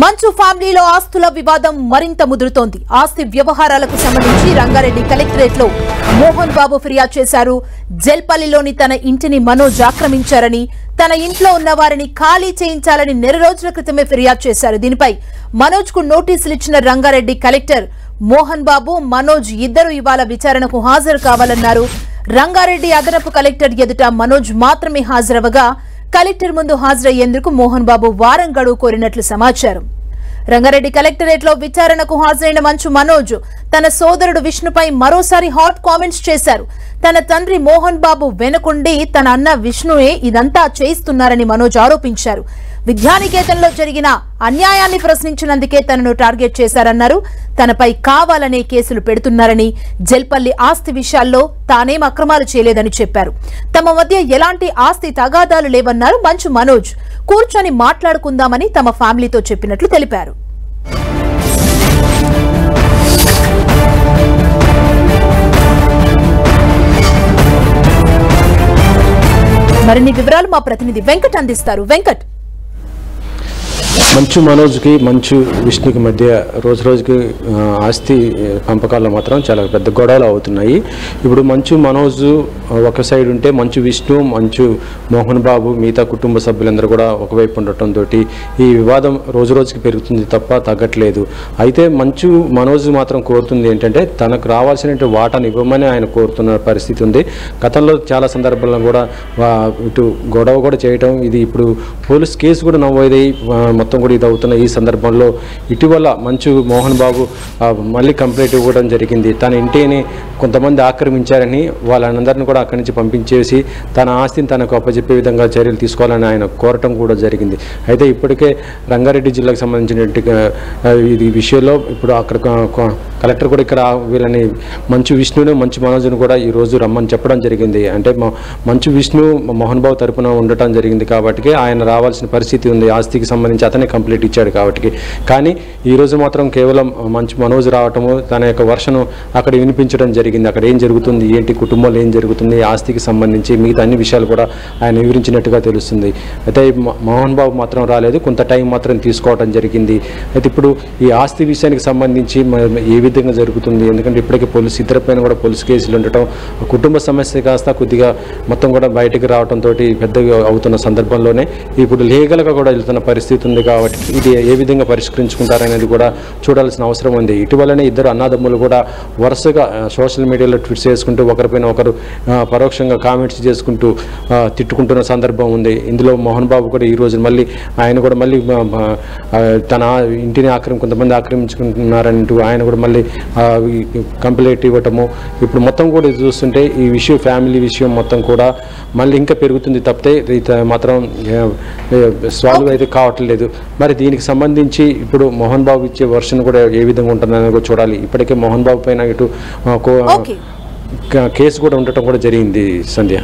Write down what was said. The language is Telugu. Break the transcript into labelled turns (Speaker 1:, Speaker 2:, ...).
Speaker 1: మంచు ఫ్యామిలీలో ఆస్తుల వివాదం మరింత ముదురుతోంది. ఆస్తి వ్యవహారాలకు సంబంధించి రంగారెడ్డి కలెక్టరేట్ లో మోహన్ బాబు ఫిర్యాదు చేశారు. జల్పల్లిలోని తన ఇంటిని మనోజ్ ఆక్రమించారని, తన ఇంట్లో ఉన్న వారిని ఖాళీ చేయించాలని నెల రోజుల క్రితమే ఫిర్యాదు చేశారు. దీనిపై మనోజ్ కు నోటీసులు ఇచ్చిన రంగారెడ్డి కలెక్టర్ మోహన్ బాబు, మనోజ్ ఇద్దరు ఇవాళ విచారణకు హాజరు కావాలన్నారు. రంగారెడ్డి అదనపు కలెక్టర్ ఎదుట మనోజ్ మాత్రమే హాజరవగా కలెక్టర్ ముందు హాజరయ్యేందుకు మోహన్ బాబు వారం గడువు కోరినట్లు సమాచారం. రంగారెడ్డి కలెక్టరేట్ లో విచారణకు హాజరైన మంచు మనోజ్ తన సోదరుడు విష్ణుపై మరోసారి హాట్ కామెంట్స్ చేశారు. తన తండ్రి మోహన్ బాబు వెనుకుండి తన అన్న విష్ణువే ఇదంతా చేయిస్తున్నారని మనోజ్ ఆరోపించారు. విద్యానికేతన్లో జరిగిన అన్యాయాన్ని ప్రశ్నించినందుకే తనను టార్గెట్ చేశారన్నారు. తనపై కావాలనే కేసులు పెడుతున్నారని, జల్పల్లి ఆస్తి విషయాల్లో తానేం అక్రమాలు చేయలేదని చెప్పారు. తమ మధ్య ఎలాంటి ఆస్తి తగాదాలు లేవన్నారు మంచు మనోజ్. కూర్చొని మాట్లాడుకుందామని తమ ఫ్యామిలీతో చెప్పినట్లు తెలిపారు. మరిన్ని వివరాలు మా ప్రతినిధి వెంకట్ అందిస్తారు. వెంకట్,
Speaker 2: మంచు మనోజ్కి మంచు విష్ణుకి మధ్య రోజు రోజుకి ఆస్తి పంపకాల్లో మాత్రం చాలా పెద్ద గొడవలు అవుతున్నాయి. ఇప్పుడు మంచు మనోజ్ ఒక సైడ్ ఉంటే మంచు విష్ణు, మంచు మోహన్ బాబు, మిగతా కుటుంబ సభ్యులందరూ కూడా ఒకవైపు ఉండటంతో ఈ వివాదం రోజు రోజుకి పెరుగుతుంది తప్ప తగ్గట్లేదు. అయితే మంచు మనోజ్ మాత్రం కోరుతుంది ఏంటంటే తనకు రావాల్సిన వాటాను ఇవ్వమని ఆయన కోరుతున్న పరిస్థితి ఉంది. గతంలో చాలా సందర్భాల్లో కూడా ఇటు గొడవ కూడా చేయటం, ఇది ఇప్పుడు పోలీస్ కేసు కూడా నమోదై మొత్తం కూడా ఇది అవుతున్న ఈ సందర్భంలో ఇటీవల మంచు మోహన్ బాబు మళ్ళీ కంప్లైంట్ ఇవ్వడం జరిగింది. తన ఇంటిని కొంతమంది ఆక్రమించారని వాళ్ళందరినీ కూడా అక్కడి నుంచి పంపించేసి తన ఆస్తిని తనకు అప్పచెప్పే విధంగా చర్యలు తీసుకోవాలని ఆయన కోరటం కూడా జరిగింది. అయితే ఇప్పటికే రంగారెడ్డి జిల్లాకు సంబంధించిన ఇది విషయంలో ఇప్పుడు అక్కడ కలెక్టర్ కూడా ఇక్కడ వీళ్ళని మంచు విష్ణును, మంచు మనోజ్ను కూడా ఈరోజు రమ్మని చెప్పడం జరిగింది. అంటే మంచు విష్ణు మోహన్ బాబు తరపున ఉండటం జరిగింది కాబట్టి ఆయన రావాల్సిన పరిస్థితి ఉంది. ఆస్తికి సంబంధించి అతనే కంప్లీట్ ఇచ్చాడు కాబట్టి. కానీ ఈరోజు మాత్రం కేవలం మంచు మనోజ్ రావటము, తన యొక్క వర్షను అక్కడ వినిపించడం జరిగింది. అక్కడ ఏం జరుగుతుంది, ఏంటి కుటుంబంలో ఏం జరుగుతుంది, ఆస్తికి సంబంధించి మిగతా అన్ని విషయాలు కూడా ఆయన వివరించినట్టుగా తెలుస్తుంది. అయితే మోహన్ బాబు మాత్రం రాలేదు, కొంత టైం మాత్రం తీసుకోవడం జరిగింది. అయితే ఇప్పుడు ఈ ఆస్తి విషయానికి సంబంధించి ఏ విధంగా జరుగుతుంది, ఎందుకంటే ఇప్పటికే పోలీసు ఇద్దరిపైన కూడా పోలీసు కేసులు ఉండటం, కుటుంబ సమస్య కాస్త కొద్దిగా మొత్తం కూడా బయటకు రావడంతో పెద్దగా అవుతున్న సందర్భంలోనే ఇప్పుడు లీగల్గా కూడా వెళ్తున్న పరిస్థితి ఉంది. కాబట్టి ఇది ఏ విధంగా పరిష్కరించుకుంటారనేది కూడా చూడాల్సిన అవసరం ఉంది. ఇటీవలనే ఇద్దరు అన్నదమ్ములు కూడా వరుసగా సోషల్ మీడియాలో ట్వీట్స్ చేసుకుంటూ ఒకరిపైన ఒకరు పరోక్షంగా కామెంట్స్ చేసుకుంటూ తిట్టుకుంటున్న సందర్భం ఉంది. ఇందులో మోహన్ బాబు కూడా ఈరోజు మళ్ళీ ఆయన కూడా మళ్ళీ తన ఇంటిని కొంతమంది ఆక్రమించుకుంటున్నారంటూ ఆయన కూడా మళ్ళీ కంప్లైంట్ ఇవ్వటము. ఇప్పుడు మొత్తం కూడా ఇది చూస్తుంటే ఈ విషయం, ఫ్యామిలీ విషయం మొత్తం కూడా మళ్ళీ ఇంకా పెరుగుతుంది తప్పితే మాత్రం సాల్వ్ అయితే కావట్లేదు. మరి దీనికి సంబంధించి ఇప్పుడు మోహన్ బాబు ఇచ్చే వర్షన్ కూడా ఏ విధంగా ఉంటుందని కూడా చూడాలి. ఇప్పటికే మోహన్ బాబు పైన ఇటు కేసు కూడా ఉండటం కూడా జరిగింది. సంధ్య.